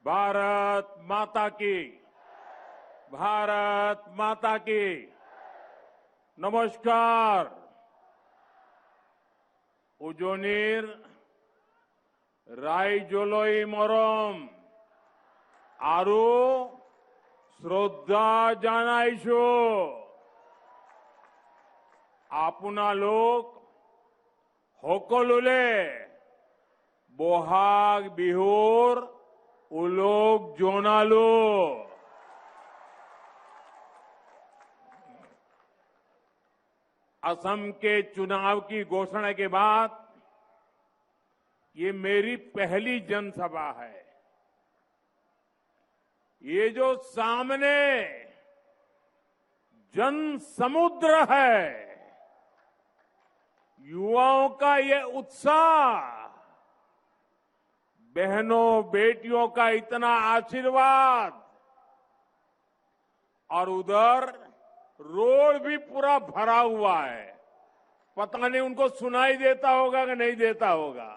भारत माता की, भारत माता की। नमस्कार। उजोनीर रायजोलोई मरम आरु श्रद्धा जानाइशो। आपनालोक সকলোলে বহাগ বিহুর उलोक जोनालो। असम के चुनाव की घोषणा के बाद ये मेरी पहली जनसभा है। ये जो सामने जन समुद्र है, युवाओं का ये उत्साह, बहनों बेटियों का इतना आशीर्वाद, और उधर रोड भी पूरा भरा हुआ है। पता नहीं उनको सुनाई देता होगा कि नहीं देता होगा,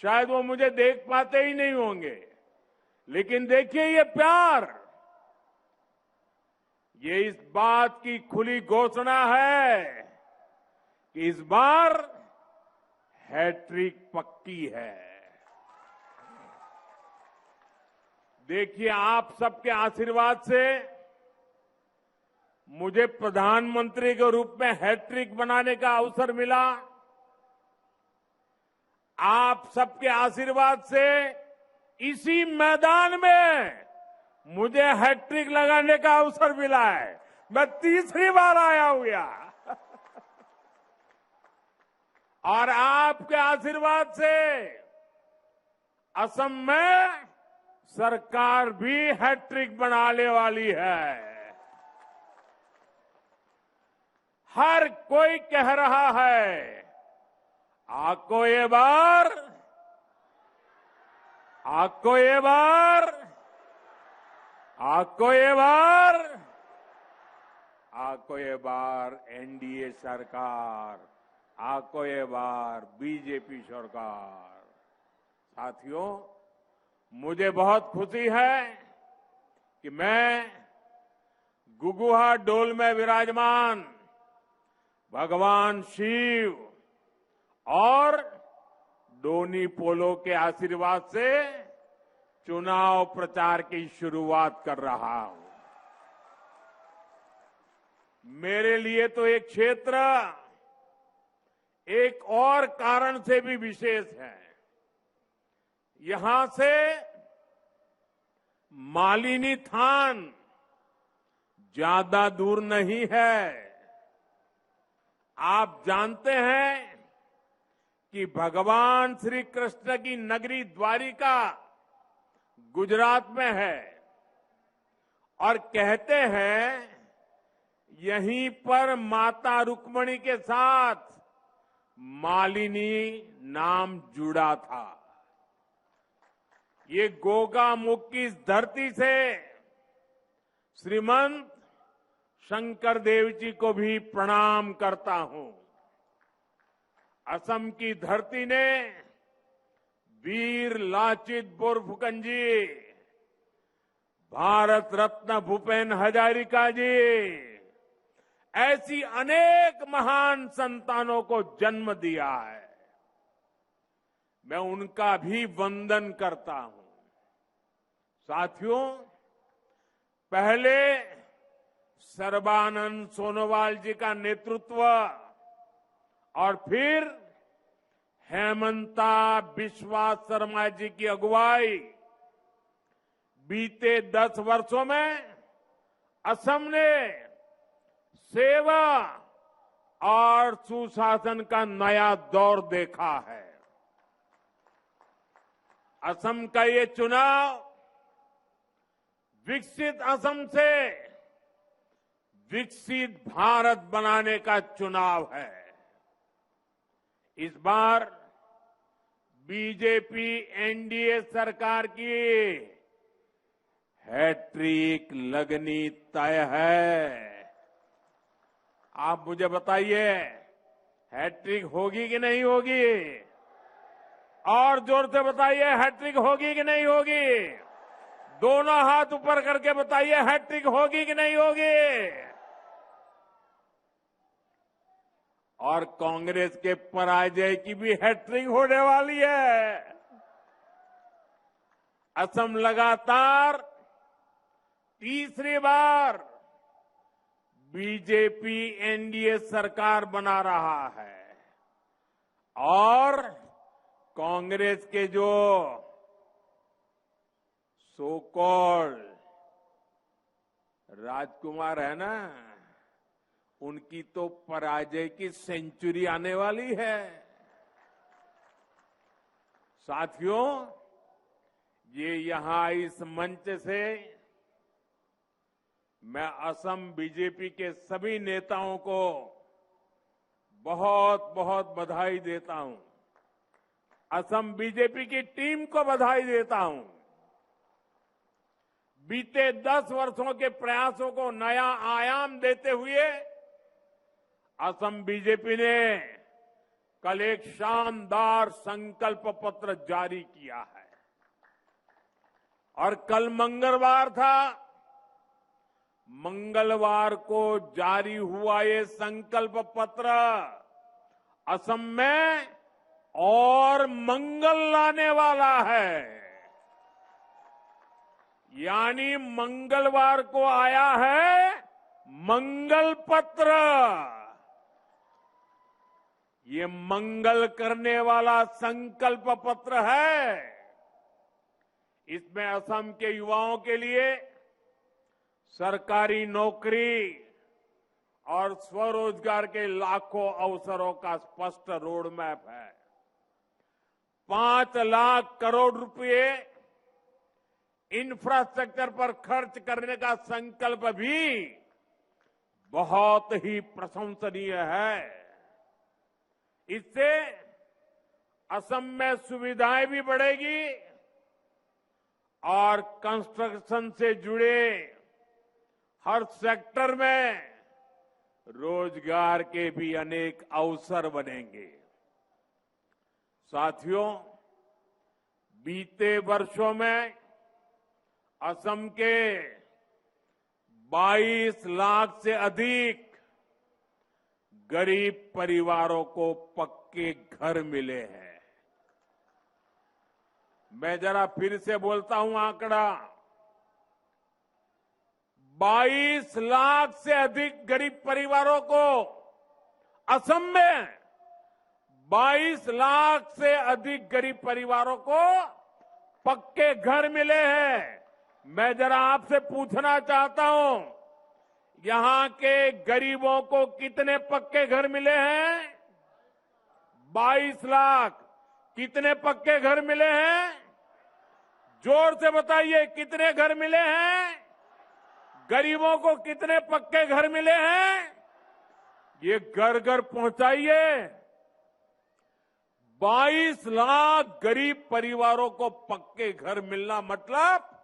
शायद वो मुझे देख पाते ही नहीं होंगे। लेकिन देखिए ये प्यार, ये इस बात की खुली घोषणा है कि इस बार हैट्रिक पक्की है। देखिए, आप सबके आशीर्वाद से मुझे प्रधानमंत्री के रूप में हैट्रिक बनाने का अवसर मिला। आप सबके आशीर्वाद से इसी मैदान में मुझे हैट्रिक लगाने का अवसर मिला है। मैं तीसरी बार आया हूं यहां और आपके आशीर्वाद से असम में सरकार भी हैट्रिक बनाने वाली है। हर कोई कह रहा है, आपको ये बार, आपको ये बार, आपको ये बार, आपको ये बार एनडीए सरकार, आपको ये बार बीजेपी सरकार। साथियों, मुझे बहुत खुशी है कि मैं गुगुहा डोल में विराजमान भगवान शिव और डोनी पोलो के आशीर्वाद से चुनाव प्रचार की शुरुआत कर रहा हूं। मेरे लिए तो एक क्षेत्र एक और कारण से भी विशेष है। यहां से मालिनी थान ज्यादा दूर नहीं है। आप जानते हैं कि भगवान श्री कृष्ण की नगरी द्वारिका गुजरात में है और कहते हैं यहीं पर माता रुक्मिणी के साथ मालिनी नाम जुड़ा था। ये गोगा मुख की इस धरती से श्रीमंत शंकर देव जी को भी प्रणाम करता हूं। असम की धरती ने वीर लाचित बोरफुकन जी, भारत रत्न भूपेन हजारिका जी, ऐसी अनेक महान संतानों को जन्म दिया है। मैं उनका भी वंदन करता हूं। साथियों, पहले सर्बानंद सोनोवाल जी का नेतृत्व और फिर हेमंता बिस्वा शर्मा जी की अगुवाई, बीते 10 वर्षों में असम ने सेवा और सुशासन का नया दौर देखा है। असम का ये चुनाव विकसित असम से विकसित भारत बनाने का चुनाव है। इस बार बीजेपी एनडीए सरकार की हैट्रिक लगनी तय है। आप मुझे बताइए, हैट्रिक होगी कि नहीं होगी? और जोर से बताइए हैट्रिक होगी कि नहीं होगी? दोनों हाथ ऊपर करके बताइए हैट्रिक होगी कि नहीं होगी? और कांग्रेस के पराजय की भी हैट्रिक होने वाली है। असम लगातार तीसरी बार बीजेपी एनडीए सरकार बना रहा है और कांग्रेस के जो सो कॉल्ड राजकुमार है ना, उनकी तो पराजय की सेंचुरी आने वाली है। साथियों, ये यहां इस मंच से मैं असम बीजेपी के सभी नेताओं को बहुत बहुत बधाई देता हूं। असम बीजेपी की टीम को बधाई देता हूं। बीते 10 वर्षों के प्रयासों को नया आयाम देते हुए असम बीजेपी ने कल एक शानदार संकल्प पत्र जारी किया है और कल मंगलवार था। मंगलवार को जारी हुआ ये संकल्प पत्र असम में और मंगल लाने वाला है। यानी मंगलवार को आया है मंगल पत्र। ये मंगल करने वाला संकल्प पत्र है। इसमें असम के युवाओं के लिए सरकारी नौकरी और स्वरोजगार के लाखों अवसरों का स्पष्ट रोड मैप है। 5 लाख करोड़ रुपए इंफ्रास्ट्रक्चर पर खर्च करने का संकल्प भी बहुत ही प्रशंसनीय है। इससे असम में सुविधाएं भी बढ़ेगी और कंस्ट्रक्शन से जुड़े हर सेक्टर में रोजगार के भी अनेक अवसर बनेंगे। साथियों, बीते वर्षों में असम के 22 लाख से अधिक गरीब परिवारों को पक्के घर मिले हैं। मैं जरा फिर से बोलता हूं आंकड़ा, 22 लाख से अधिक गरीब परिवारों को असम में 22 लाख से अधिक गरीब परिवारों को पक्के घर मिले हैं। मैं जरा आपसे पूछना चाहता हूं, यहां के गरीबों को कितने पक्के घर मिले हैं? 22 लाख। कितने पक्के घर मिले हैं? जोर से बताइए, कितने घर मिले हैं? गरीबों को कितने पक्के घर मिले हैं? ये घर घर पहुंचाइए। 22 लाख गरीब परिवारों को पक्के घर मिलना मतलब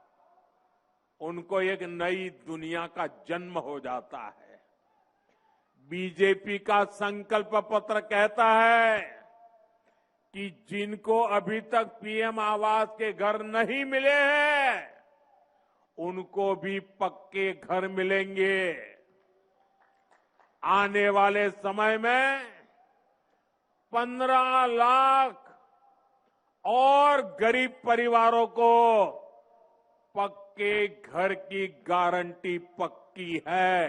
उनको एक नई दुनिया का जन्म हो जाता है। बीजेपी का संकल्प पत्र कहता है कि जिनको अभी तक पीएम आवास के घर नहीं मिले हैं, उनको भी पक्के घर मिलेंगे। आने वाले समय में 15 लाख और गरीब परिवारों को पक्के घर की गारंटी पक्की है।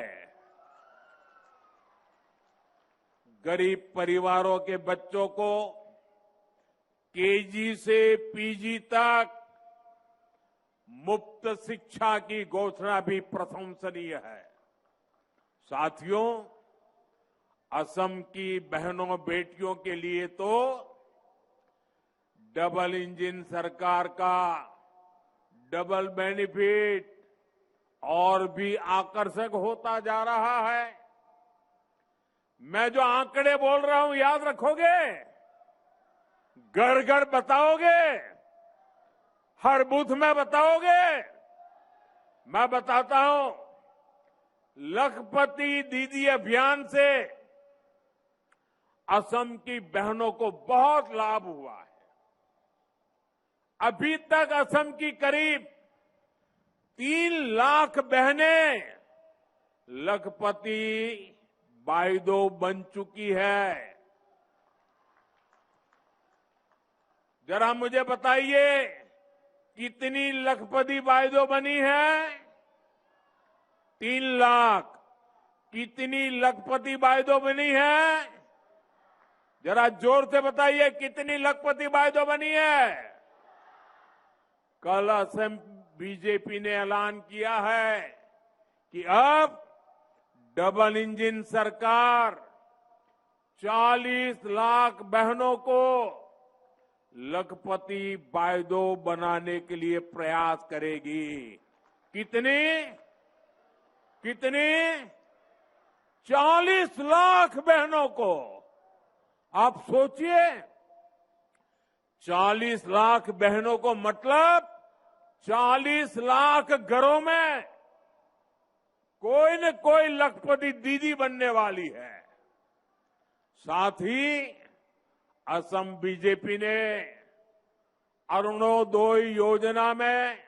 गरीब परिवारों के बच्चों को केजी से पीजी तक मुफ्त शिक्षा की घोषणा भी प्रशंसनीय है। साथियों, असम की बहनों बेटियों के लिए तो डबल इंजन सरकार का डबल बेनिफिट और भी आकर्षक होता जा रहा है। मैं जो आंकड़े बोल रहा हूं याद रखोगे? घर घर बताओगे? हर बूथ में बताओगे? मैं बताता हूं, लखपति दीदी अभियान से असम की बहनों को बहुत लाभ हुआ है। अभी तक असम की करीब 3 लाख बहनें लखपति बाइदो बन चुकी है। जरा मुझे बताइए कितनी लखपति बाइदो बनी है? 3 लाख। कितनी लखपति बाइदो बनी है? जरा जोर से बताइए कितनी लखपति बाइदो बनी है? कल असम बीजेपी ने ऐलान किया है कि अब डबल इंजन सरकार 40 लाख बहनों को लखपति बाइदो बनाने के लिए प्रयास करेगी। कितनी? 40 लाख बहनों को। आप सोचिए, 40 लाख बहनों को मतलब 40 लाख घरों में कोई न कोई लखपति दीदी बनने वाली है। साथ ही असम बीजेपी ने अरुणोदय योजना में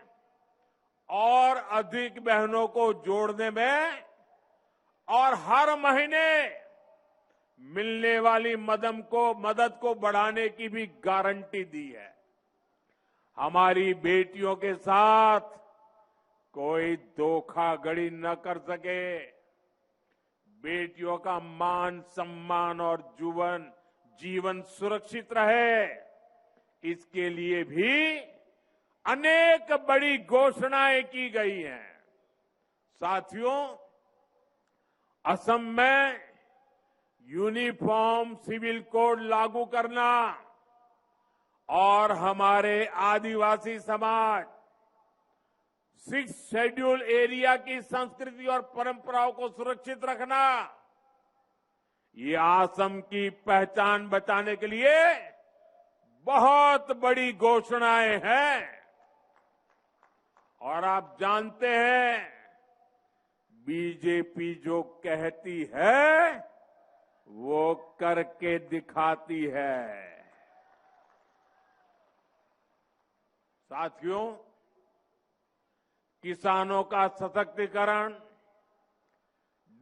और अधिक बहनों को जोड़ने में और हर महीने मिलने वाली मदद को बढ़ाने की भी गारंटी दी है। हमारी बेटियों के साथ कोई धोखाधड़ी न कर सके, बेटियों का मान सम्मान और जीवन सुरक्षित रहे, इसके लिए भी अनेक बड़ी घोषणाएं की गई हैं। साथियों, असम में यूनिफॉर्म सिविल कोड लागू करना और हमारे आदिवासी समाज 6 शेड्यूल एरिया की संस्कृति और परंपराओं को सुरक्षित रखना, ये असम की पहचान बचाने के लिए बहुत बड़ी घोषणाएं हैं। और आप जानते हैं, बीजेपी जो कहती है वो करके दिखाती है। साथियों, किसानों का सशक्तिकरण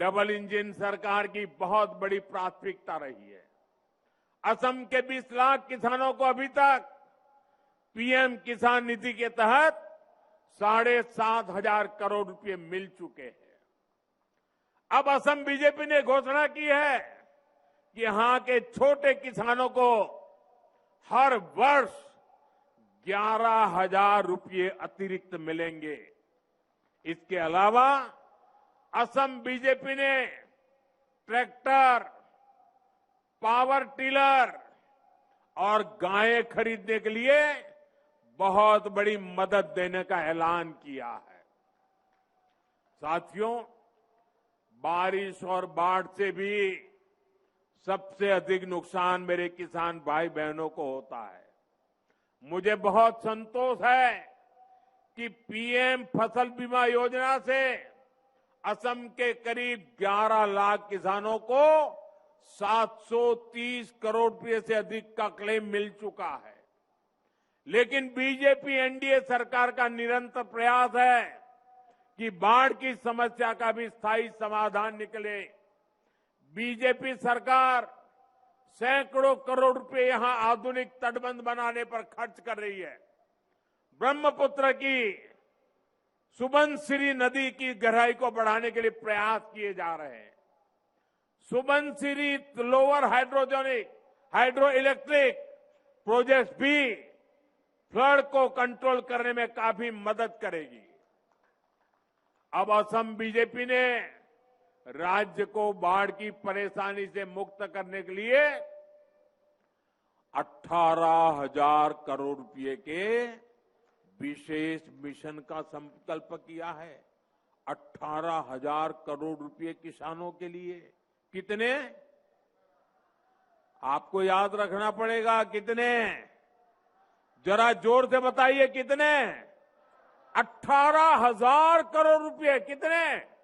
डबल इंजन सरकार की बहुत बड़ी प्राथमिकता रही है। असम के 20 लाख किसानों को अभी तक पीएम किसान निधि के तहत 7,500 करोड़ रुपए मिल चुके हैं। अब असम बीजेपी ने घोषणा की है कि यहां के छोटे किसानों को हर वर्ष 11,000 रुपए अतिरिक्त मिलेंगे। इसके अलावा असम बीजेपी ने ट्रैक्टर, पावर टिलर और गायें खरीदने के लिए बहुत बड़ी मदद देने का ऐलान किया है। साथियों, बारिश और बाढ़ से भी सबसे अधिक नुकसान मेरे किसान भाई बहनों को होता है। मुझे बहुत संतोष है कि पीएम फसल बीमा योजना से असम के करीब 11 लाख किसानों को 730 करोड़ रुपए से अधिक का क्लेम मिल चुका है। लेकिन बीजेपी एनडीए सरकार का निरंतर प्रयास है कि बाढ़ की समस्या का भी स्थायी समाधान निकले। बीजेपी सरकार सैकड़ों करोड़ रुपए यहां आधुनिक तटबंध बनाने पर खर्च कर रही है। ब्रह्मपुत्र की सुबनसिरी नदी की गहराई को बढ़ाने के लिए प्रयास किए जा रहे हैं। Subansiri lower hydro electric project भी फ्लड को कंट्रोल करने में काफी मदद करेगी। अब असम बीजेपी ने राज्य को बाढ़ की परेशानी से मुक्त करने के लिए 18,000 करोड़ रुपए के विशेष मिशन का संकल्प किया है। 18,000 करोड़ रुपए किसानों के लिए। कितने? आपको याद रखना पड़ेगा कितने। जरा जोर से बताइए कितने। 18,000 करोड़ रुपए। कितने?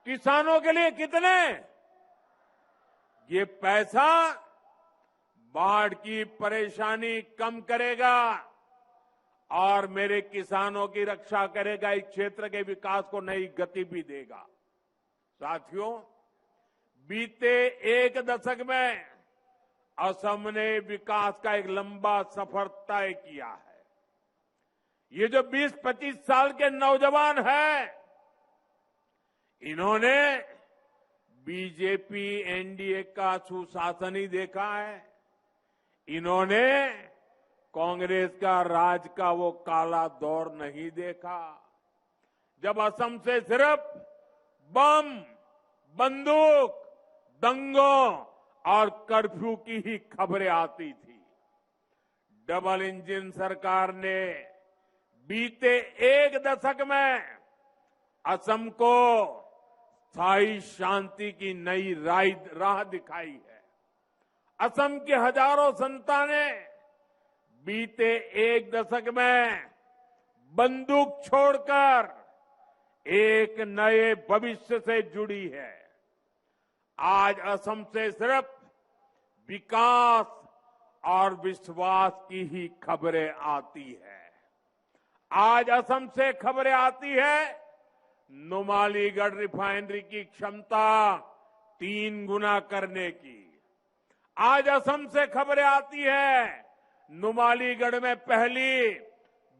किसानों के लिए कितने? ये पैसा बाढ़ की परेशानी कम करेगा, और मेरे किसानों की रक्षा करेगा, इस क्षेत्र के विकास को नई गति भी देगा। साथियों, बीते एक दशक में असम ने विकास का एक लंबा सफर तय किया है। ये जो 20-25 साल के नौजवान हैं, इन्होंने बीजेपी एनडीए का सुशासन ही देखा है। इन्होंने कांग्रेस का राज का वो काला दौर नहीं देखा, जब असम से सिर्फ बम, बंदूक, दंगों और कर्फ्यू की ही खबरें आती थी। डबल इंजन सरकार ने बीते एक दशक में असम को स्थायी शांति की नई राह दिखाई है। असम की हजारों संतानें बीते एक दशक में बंदूक छोड़कर एक नए भविष्य से जुड़ी है। आज असम से सिर्फ विकास और विश्वास की ही खबरें आती है। आज असम से खबरें आती है नुमालीगढ़ रिफाइनरी की क्षमता 3 गुना करने की। आज असम से खबरें आती है नुमालीगढ़ में पहली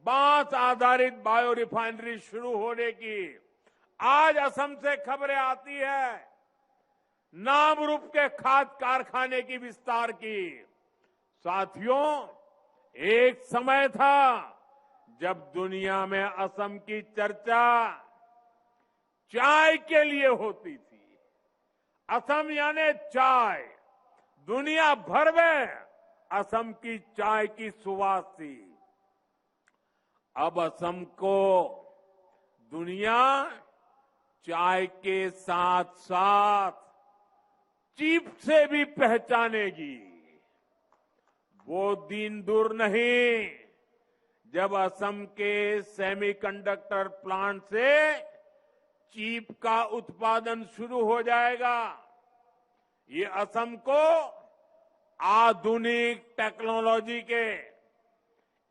बांस आधारित बायो रिफाइनरी शुरू होने की। आज असम से खबरें आती है नामरूप के खाद कारखाने की विस्तार की। साथियों, एक समय था जब दुनिया में असम की चर्चा चाय के लिए होती थी। असम यानी चाय, दुनिया भर में असम की चाय की सुवास थी। अब असम को दुनिया चाय के साथ साथ चीप से भी पहचानेगी। वो दिन दूर नहीं जब असम के सेमीकंडक्टर प्लांट से चीप का उत्पादन शुरू हो जाएगा। ये असम को आधुनिक टेक्नोलॉजी के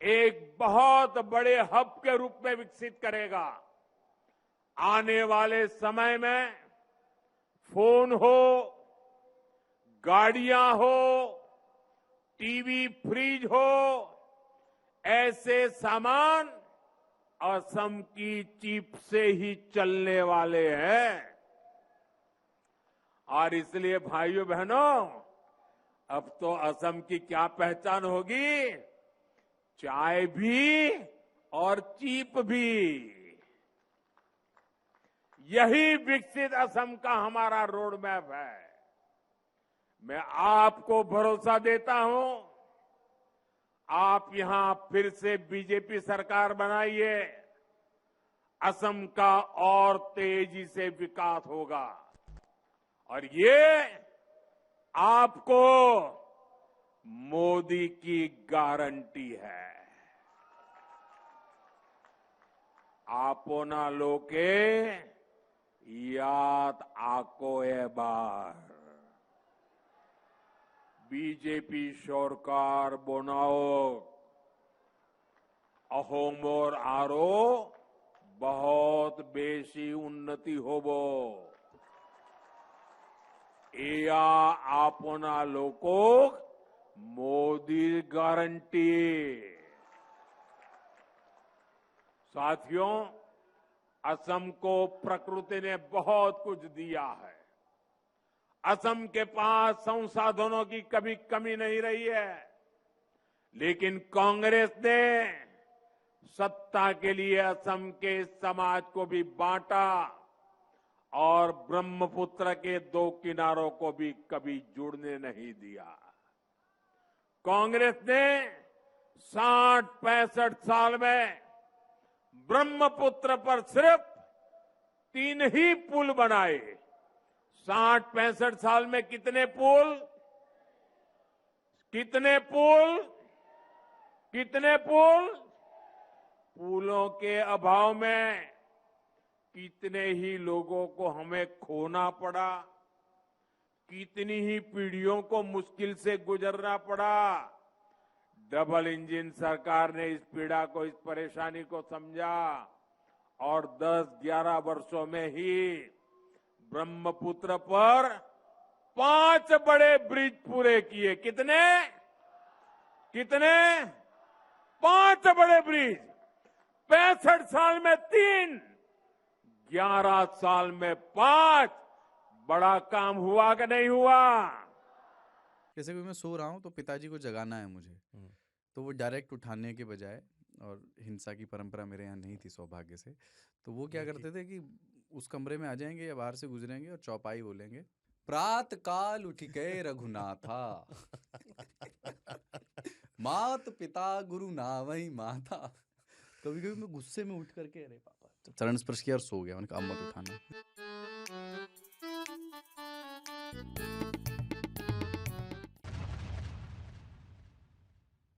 एक बहुत बड़े हब के रूप में विकसित करेगा। आने वाले समय में फोन हो, गाड़ियां हो, टीवी, फ्रिज हो, ऐसे सामान असम की चिप से ही चलने वाले हैं। और इसलिए भाइयों बहनों, अब तो असम की क्या पहचान होगी? चाय भी और चिप भी। यही विकसित असम का हमारा रोड मैप है। मैं आपको भरोसा देता हूं, आप यहां फिर से बीजेपी सरकार बनाइए, असम का और तेजी से विकास होगा। और ये आपको मोदी की गारंटी है। आपना लोके याद आको ए बार बीजेपी सरकार बनाओ अहोमोर आरो बहुत बेसी उन्नति होबो। एया आपना लोको मोदी गारंटी। साथियों, असम को प्रकृति ने बहुत कुछ दिया है। असम के पास संसाधनों की कभी कमी नहीं रही है, लेकिन कांग्रेस ने सत्ता के लिए असम के समाज को भी बांटा और ब्रह्मपुत्र के 2 किनारों को भी कभी जुड़ने नहीं दिया। कांग्रेस ने 60-65 साल में ब्रह्मपुत्र पर सिर्फ 3 ही पुल बनाए। 60-65 साल में कितने पुल? कितने पुल? कितने पुल? पुलों के अभाव में कितने ही लोगों को हमें खोना पड़ा, कितनी ही पीढ़ियों को मुश्किल से गुजरना पड़ा। डबल इंजन सरकार ने इस पीड़ा को, इस परेशानी को समझा और 10-11 वर्षों में ही ब्रह्मपुत्र पर 5 बड़े ब्रिज पूरे किए। कितने? 5 बड़े ब्रिज। 65 साल में 3, 11 साल में 5। बड़ा काम हुआ कि नहीं हुआ? जैसे कि मैं सो रहा हूँ तो पिताजी को जगाना है मुझे, तो वो डायरेक्ट उठाने के बजाय, और हिंसा की परंपरा मेरे यहाँ नहीं थी सौभाग्य से, तो वो क्या करते थे कि उस कमरे में आ जाएंगे या बाहर से गुजरेंगे और चौपाई बोलेंगे, प्रात काल उठ गए रघुनाथा, मात पिता गुरु नावई माता। कभी कभी मैं गुस्से में उठ करके अरे पापा चरण स्पर्श किया और सो गया, उनका अब मत उठाना।